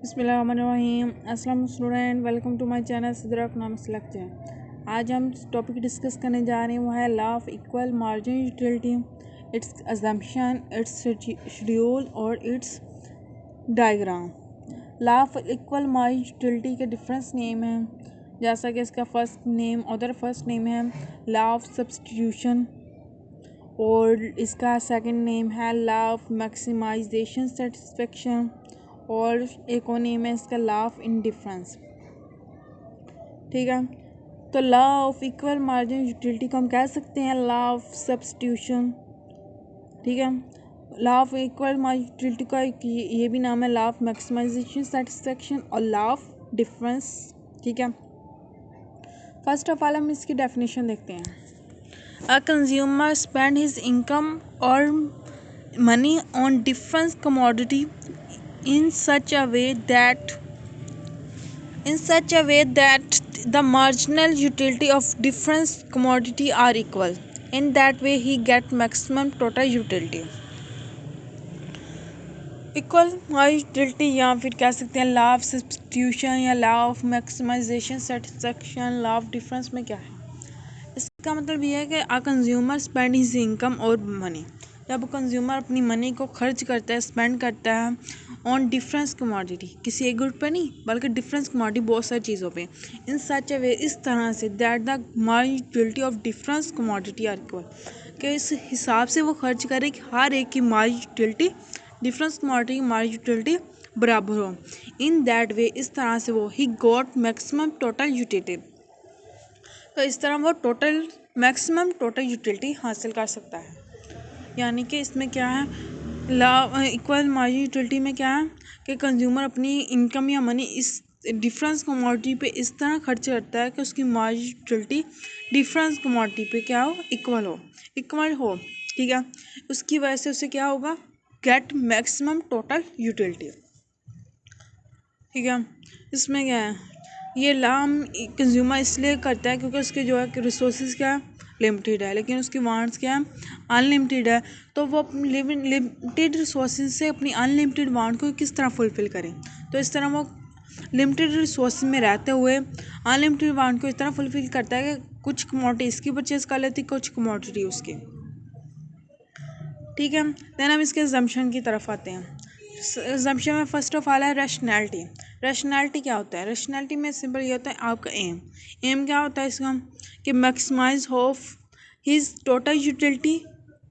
बिस्मिल्लाहिर्रहमानिर्रहीम। अस्सलाम student, welcome to my channel Sidra economics lecture. आज हम टॉपिक डिस्कस करने जा रहे हैं वो है law of equal margin utility, its assumption, its schedule और its diagram. Law of equal margin utility के डिफरेंस नेम हैं, जैसा कि इसका फर्स्ट नेम है लॉ ऑफ सब्स्टिट्यूशन और इसका सेकंड नेम है लॉ ऑफ मैक्सिमाइजेशन सेटिस्फेक्शन और एक और नेम है इसका लॉ ऑफ इनडिफरेंस। ठीक है, तो law of equal margin utility को हम कह सकते हैं लॉ ऑफ सब्स्टिट्यूशन। ठीक है, law of equal margin utility का ये भी नाम है लॉ ऑफ मैक्सिमाइजेशन सेटिस्फेक्शन और लॉ ऑफ डिफरेंस। ठीक है, फर्स्ट ऑफ ऑल हम इसकी डेफिनेशन देखते हैं। A consumer spend his income और money on different commodity in such a way that the marginal utility of different commodity are equal. In that way he get maximum total utility. Equal utility या फिर कह सकते हैं law of substitution या law of maximisation satisfaction. Law of difference में क्या है, इसका मतलब ये है कि a consumer spend his income और मनी। जब कंज्यूमर अपनी मनी को खर्च करता है, स्पेंड करता है ऑन डिफरेंस कमोडिटी, किसी एक गुड पे नहीं बल्कि डिफरेंस कमोडिटी बहुत सारी चीज़ों पे, इन सच ए वे, इस तरह से that the margin utility of difference commodity are equal, कि इस हिसाब से वो खर्च करे कि हर एक की मार्जिन यूटिलिटी डिफरेंस कमोडिटी की मार्जिन यूटिलिटी बराबर हो। इन दैट वे, इस तरह से वो he got maximum total utility, तो इस तरह वो मैक्सिमम टोटल यूटिलिटी हासिल कर सकता है। यानी कि इसमें क्या है, लॉ इक्वल मार्जिन यूटिलिटी में क्या है कि कंज्यूमर अपनी इनकम या मनी इस डिफरेंस कमोडिटी पे इस तरह खर्च करता है कि उसकी मार्जिन यूटिलिटी डिफरेंस कमोडिटी पे क्या हो, इक्वल हो। ठीक है, उसकी वजह से उसे क्या होगा, गेट मैक्सिमम टोटल यूटिलिटी। ठीक है, इसमें क्या है, ये लाम कंज्यूमर इसलिए करता है क्योंकि उसके जो है रिसोर्सेज क्या है, लिमिटेड है, लेकिन उसकी वांट्स क्या है, अनलिमिटेड है। तो वो अपनी लिमिटेड रिसोर्सेज से अपनी अनलिमिटेड वांट को किस तरह फुलफिल करें, तो इस तरह वो लिमिटेड रिसोर्स में रहते हुए अनलिमिटेड वांट को इस तरह फुलफिल करता है कि कुछ कमोडिटी इसकी परचेज कर लेती, कुछ कमोडिटी उसकी। ठीक है, देन हम इसके अजम्पशन की तरफ आते हैं। अजम्पशन में फर्स्ट ऑफ ऑल है रैशनैलिटी। रैशनैलिटी क्या होता है, रैशनैलिटी में सिंपल ये होता है आपका एम क्या होता है इसका, कि maximise of his total utility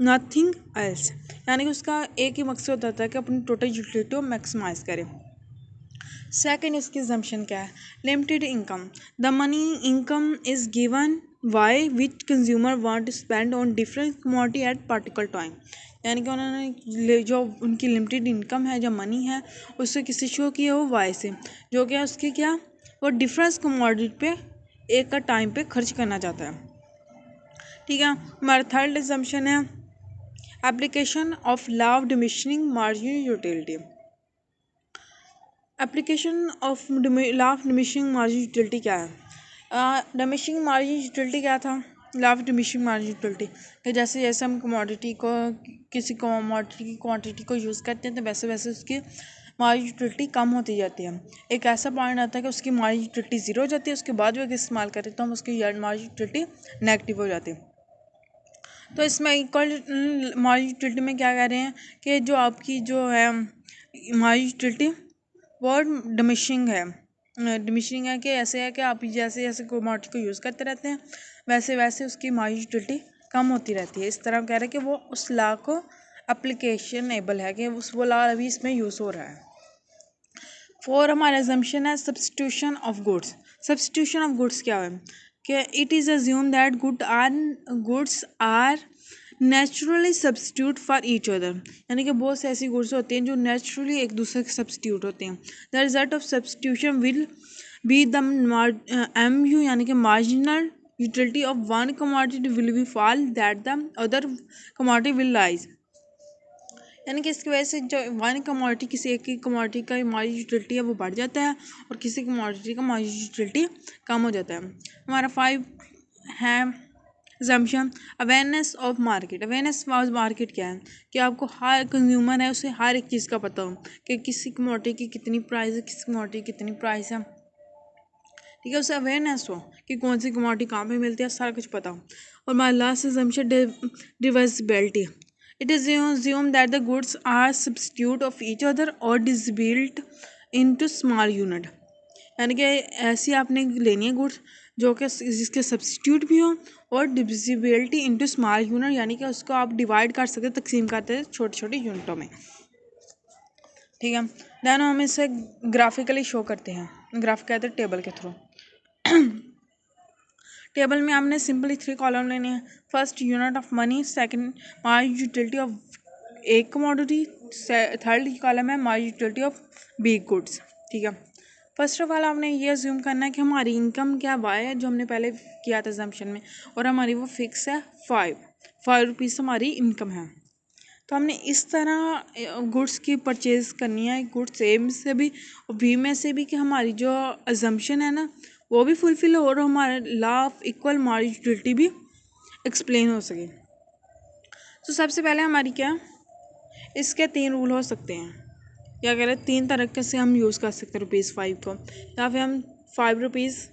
nothing else, यानी कि उसका एक ही मकसद होता है कि अपनी टोटल यूटिलिटी को मैक्सिमाइज करें। सेकेंड इसकी अजम्पशन क्या है, limited income. The money income is given by which consumer want to spend on different commodity at particular time, यानी कि उन्होंने जो उनकी लिमिटेड इनकम है, जो मनी है, उससे किसी शो की है वो वाई से, जो क्या उसकी क्या, वो डिफरेंस कमोडिटी पे एक का टाइम पे खर्च करना चाहता है। ठीक है, हमारा थर्ड अजम्पशन है application of law of diminishing margin utility. Application of law of diminishing margin utility क्या है, डिमिनिशिंग मार्जिन यूटिलिटी क्या था, law of diminishing margin utility कि जैसे जैसे हम कमोडिटी को, किसी कमोडिटी की क्वांटिटी को यूज़ करते हैं तो वैसे वैसे उसकी मार्जिन यूटिलिटी कम होती जाती है। एक ऐसा पॉइंट आता है कि उसकी मार्जिन यूटिलिटी ज़ीरो हो जाती है, उसके बाद भी अगर इस्तेमाल करें तो हम उसकी मार्जिन यूटिलिटी नेगेटिव हो जाती है। तो इसमें इक्वल मार्जिन यूटिलिटी में क्या कह रहे हैं कि जो आपकी जो है मार्जिन यूटिलिटी वो डिमिनिशिंग है कि ऐसे है कि आप जैसे जैसे कमोडिटी को यूज़ करते रहते हैं वैसे वैसे उसकी मार्जिन यूटिलिटी कम होती रहती है। इस तरह कह रहे हैं कि वो उस लॉ को एप्लीकेशन एबल है कि उस वो लॉ अभी इसमें यूज़ हो रहा है। फोर हमारा अजम्पशन है substitution of goods. Substitution of goods क्या है कि it is assume that goods are naturally substitute for each other, यानी कि बहुत से ऐसी गुड्स होती हैं जो नेचुरली एक दूसरे के सब्स्टिट्यूट होते हैं। The result of substitution will be the MU, यानी कि marginal utility of one commodity will be fall that the other commodity will rise, यानी कि इसकी वजह से जो वन कमोडिटी, किसी एक की कमोडिटी का मार्जिन यूटिलिटी है वो बढ़ जाता है और किसी कमोडिटी का मार्जिन यूटिलिटी कम हो जाता है। हमारा 5 है assumption awareness of market. Awareness of market क्या है कि आपको हर कंज्यूमर है उसे हर एक चीज़ का पता हो कि किसी कमोडिटी की कितनी प्राइस है, किसी कमोडिटी की कितनी प्राइस है, ठीक है, उसे अवेयरनेस हो कि कौन सी कमोडिटी कहाँ पे मिलती है, सारा कुछ पता हो। और my last assumption divisibility। It is assumed that the goods are substitute of each other or divisible into small unit। यानी कि ऐसी आपने लेनी है गुड्स जो कि जिसके सब्सिट्यूट भी हो और डिविजिबिलिटी इनटू स्मॉल यूनिट, यानी कि उसको आप डिवाइड कर सकते, तकसीम करते हैं छोटी छोटी यूनिटों में, ठीक है। देन हम इसे ग्राफिकली शो करते हैं, ग्राफ कहते हैं टेबल के थ्रू। टेबल में हमने सिंपली 3 कॉलम लेने हैं। First unit of money, second Marge utility of A commodity, third column है मार्ज यूटिलिटी ऑफ बी गुड्स, ठीक है। फर्स्ट ऑफ ऑल आपने ये अज्यूम करना है कि हमारी इनकम क्या वाई है, जो हमने पहले किया था एग्जाम्पशन में, और हमारी वो फिक्स है 5 रुपीज़ हमारी इनकम है। तो हमने इस तरह गुड्स की परचेज़ करनी है, गुड्स ए में से भी और बी में से भी, कि हमारी जो अजम्पशन है ना वो भी फुलफिल हो और हमारे law of equal Marge utility भी एक्सप्लेन हो सके। तो सबसे पहले हमारी क्या, इसके 3 रूल हो सकते हैं, या कह रहे 3 तरीके से हम यूज़ कर सकते हैं ₹5 को। या फिर हम 5 रुपीज़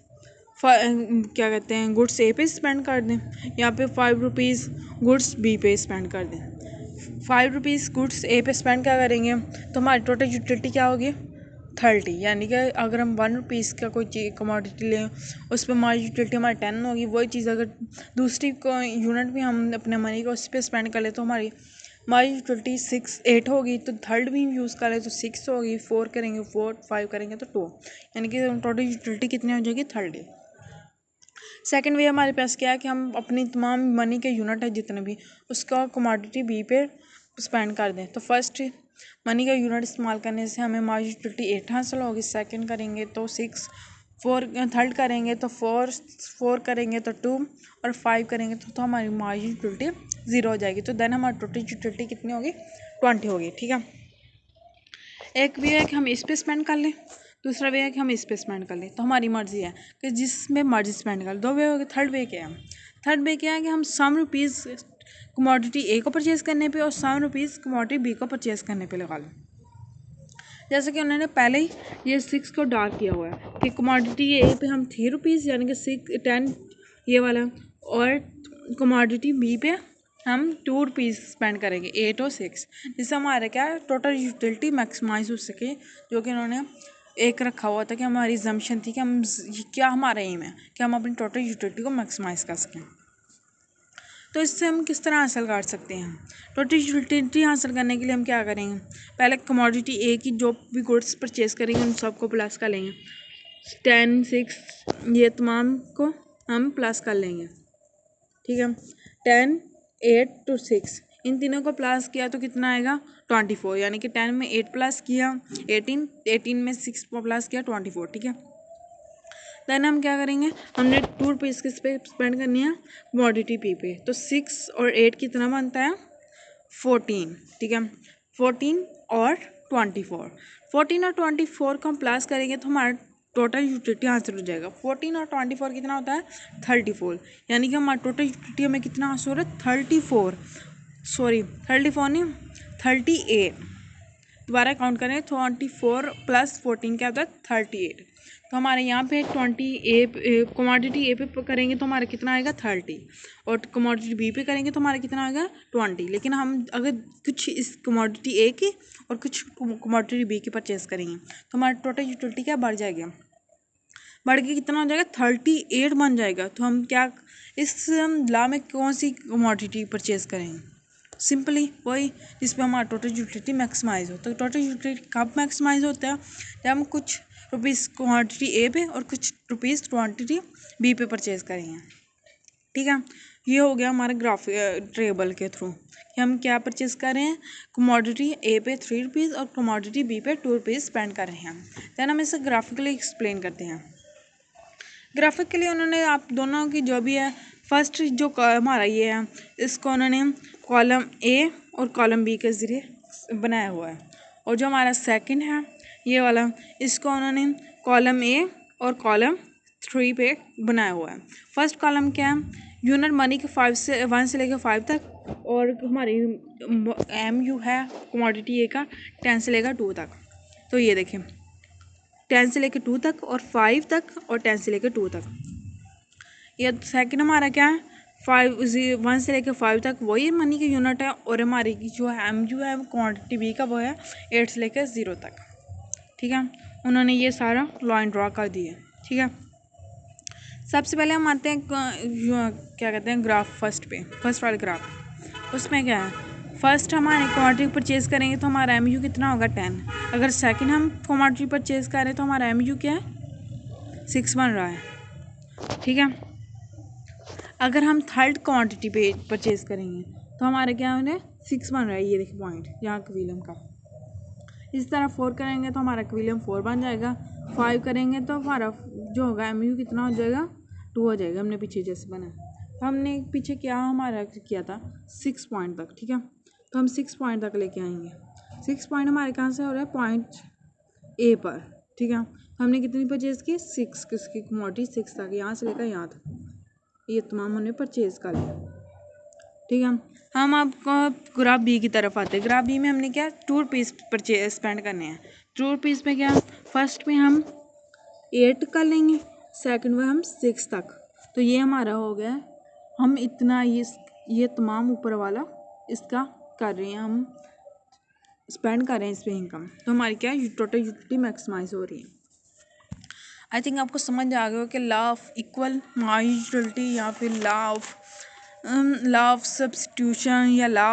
क्या कहते हैं गुड्स ए पे स्पेंड कर दें, या फिर 5 रुपीज़ गुड्स बी पे स्पेंड कर दें। 5 रुपीज़ गुड्स ए पे स्पेंड क्या करेंगे तो हमारी टोटल यूटिलिटी क्या होगी 30, यानी कि अगर हम 1 रुपीज़ का कोई कमोडिटी लें उस पर हमारी यूटिलिटी हमारी 10 होगी। वही चीज़ अगर दूसरी को यूनिट भी हम अपने मनी को उस पर स्पेंड कर ले तो हमारी यूटिलिटी 8 होगी। तो थर्ड भी यूज़ करें तो 6 होगी, 4 करेंगे 4, 5 करेंगे तो 2, यानी कि टोटल यूटिलिटी कितनी हो जाएगी 30। सेकेंड वे हमारे पास क्या है कि हम अपनी तमाम मनी के यूनिट है जितने भी उसका कमोडिटी बी पे स्पेंड कर दें। तो फर्स्ट मनी का यूनिट इस्तेमाल करने से हमें मार्ज यूटिलिटी 8 हासिल होगी, सेकंड करेंगे तो 6, 4 थर्ड करेंगे तो 4 करेंगे तो 2 और 5 करेंगे तो हमारी मार्ज यूटिलिटी 0 हो जाएगी। तो देन हमारी टोटल यूटिलिटी कितनी होगी 20 होगी, ठीक है। एक भी है कि हम इस पे स्पेंड कर लें, दूसरा वे है कि हम इस पे स्पेंड कर लें, तो हमारी मर्ज़ी है कि जिसमें मर्जी स्पेंड कर। 2 वे हो गए। थर्ड वे क्या है, थर्ड वे क्या है कि हम सम रुपीज़ कमोडिटी ए को परचेज़ करने पे और 100 रुपीज़ कमोडिटी बी को परचेज़ करने पे लगा लें। जैसे कि उन्होंने पहले ही ये 6 को डार्क किया हुआ है कि कमोडिटी ए पे हम 3 रुपीज़ यानी कि 10 ये वाला, और कमोडिटी बी पे हम 2 रुपीज़ स्पेंड करेंगे 8 और 6, जिससे हमारा क्या है टोटल यूटिलिटी मैक्सिमाइज हो सके, जो कि उन्होंने एक रखा हुआ था कि हमारी जम्पशन थी कि हम क्या हमारा एम है कि हम अपनी टोटल यूटिलिटी को मैक्सिमाइज कर सकें। तो इससे हम किस तरह हासिल कर सकते हैं टोटल यूटिलिटी हासिल करने के लिए हम क्या करेंगे, पहले कमोडिटी ए की जो भी गुड्स परचेज़ करेंगे उन सबको प्लस कर लेंगे, 10, 6 ये तमाम को हम प्लस कर लेंगे, ठीक है। 10, 8 to 6 इन तीनों को प्लस किया तो कितना आएगा 24, यानी कि 10 में 8 प्लस किया 18 में 6 को प्लस किया 24, ठीक है। देन हम क्या करेंगे, हमने 2 रुपीज़ किस पे स्पेंड करनी है कमोडिटी पी पे, तो 6 और 8 कितना बनता है 14, ठीक है। 14 और 24, 14 और 24 को हम प्लस करेंगे तो हमारा टोटल यूटिलिटी हासिल हो जाएगा। 14 और 24 कितना होता है 34, यानी कि हमारा टोटल यूटिलिटी हमें कितना हासिल हो रहा है 34 नहीं 38। दोबारा काउंट करें 24 + 14 क्या होता है 38। तो हमारे यहाँ पे 20 कमोडिटी ए पे करेंगे तो हमारा कितना आएगा 30, और कमोडिटी बी पे करेंगे तो हमारा कितना आएगा 20। लेकिन हम अगर कुछ इस कमोडिटी ए की और कुछ कमोडिटी बी की परचेज़ करेंगे तो हमारा टोटल यूटिलिटी क्या बढ़ जाएगा, बढ़ के कितना हो जाएगा 38 बन जाएगा। तो हम क्या इस लॉ में कौन सी कमोडिटी परचेज़ करेंगे, सिंपली वही जिस पर हमारा टोटल यूटिलिटी मैक्सिमाइज हो। तो टोटल यूटिलिटी कब मैक्सिमाइज होता है जब हम कुछ रुपीज़ क्वांटिटी ए पे और कुछ रुपीज़ क्वांटिटी बी पे परचेज़ करेंगे, ठीक है। ये हो गया हमारे टेबल के थ्रू कि हम क्या परचेज़ कर रहे हैं, कमोडिटी ए पे 3 रुपीज़ और कमोडिटी बी पे 2 रुपीज़ स्पेंड कर रहे हैं। दैन हम इसे ग्राफिकली एक्सप्लेन करते हैं। ग्राफिक के लिए उन्होंने आप दोनों की जो भी है फर्स्ट जो हमारा ये है इसको उन्होंने कॉलम ए और कॉलम बी के ज़रिए बनाया हुआ है, और जो हमारा सेकंड है ये वाला इसको उन्होंने कॉलम ए और कॉलम 3 पे बनाया हुआ है। फर्स्ट कॉलम क्या है यूनिट मनी के 1 से लेकर 5 तक, और हमारी MU है कमोडिटी ए का 10 से लेकर 2 तक। तो ये देखें 10 से लेकर 2 तक और 5 तक और 10 से लेकर 2 तक। ये सेकंड हमारा क्या है 1 से लेकर 5 तक वही मनी की यूनिट है, और हमारी जो MU है वो क्वांटिटी बी का वो है 8 से लेकर 0 तक। ठीक है, उन्होंने ये सारा लाइन ड्रा कर दिया। ठीक है, सबसे पहले हम आते हैं क्या कहते हैं ग्राफ फर्स्ट वाले ग्राफ। उसमें क्या है फर्स्ट हमारे कमोडिटी परचेज करेंगे तो हमारा MU कितना होगा 10। अगर सेकंड हम कमोडिटी परचेज करें तो हमारा MU क्या है 6 बन रहा है। ठीक है, अगर हम थर्ड क्वांटिटी पे परचेज करेंगे तो हमारा क्या होने 6 बन रहा है, ये देखिए पॉइंट यहाँ क्विलियम का। इस तरह 4 करेंगे तो हमारा क्विलियम 4 बन जाएगा। 5 करेंगे तो हमारा जो होगा MU कितना हो जाएगा 2 हो जाएगा। हमने पीछे जैसे बना तो हमने पीछे क्या हमारा किया था 6 पॉइंट तक। ठीक है, तो हम 6 पॉइंट तक लेके आएंगे। 6 पॉइंट हमारे कहाँ से हो रहा है पॉइंट A पर। ठीक है, हमने कितनी परचेज की 6, किसकी कमोडिटी 6 तक, यहाँ से लेकर यहाँ तक ये तमाम हमने परचेज कर लिया। ठीक है, हम आपको ग्राफ बी की तरफ आते हैं। ग्राफ बी में हमने क्या 2 रुपीज़ परचेज स्पेंड करने हैं। 2 रुपीज़ में क्या फर्स्ट में हम 8 कर लेंगे, सेकंड में हम 6 तक। तो ये हमारा हो गया हम इतना ये तमाम ऊपर वाला इसका कर रहे हैं, हम स्पेंड कर रहे हैं इस पर इनकम। तो हमारी क्या टोटल यूटिलिटी मैक्सिमाइज हो रही है। आई थिंक आपको समझ आ गया कि लॉ ऑफ इक्वल मार्जिनलिटी या फिर लॉ ऑफ सब्स्टिट्यूशन या लॉ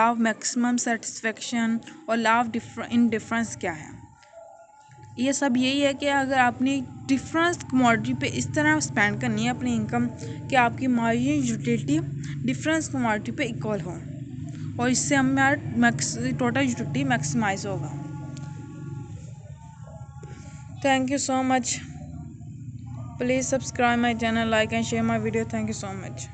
ऑफ मैक्सिमम सेटिस्फेक्शन और लॉ ऑफ इनडिफरेंस क्या है। ये सब यही है कि अगर आपने डिफरेंस कमोडिटी पे इस तरह स्पेंड करनी है अपनी इनकम कि आपकी मार्जिन यूटिलिटी डिफरेंस कमोडिटी पे इक्वल हो, और इससे हमारा टोटल यूटिलिटी मैक्सिमाइज होगा। Thank you so much. Please subscribe my channel, like and share my video. Thank you so much.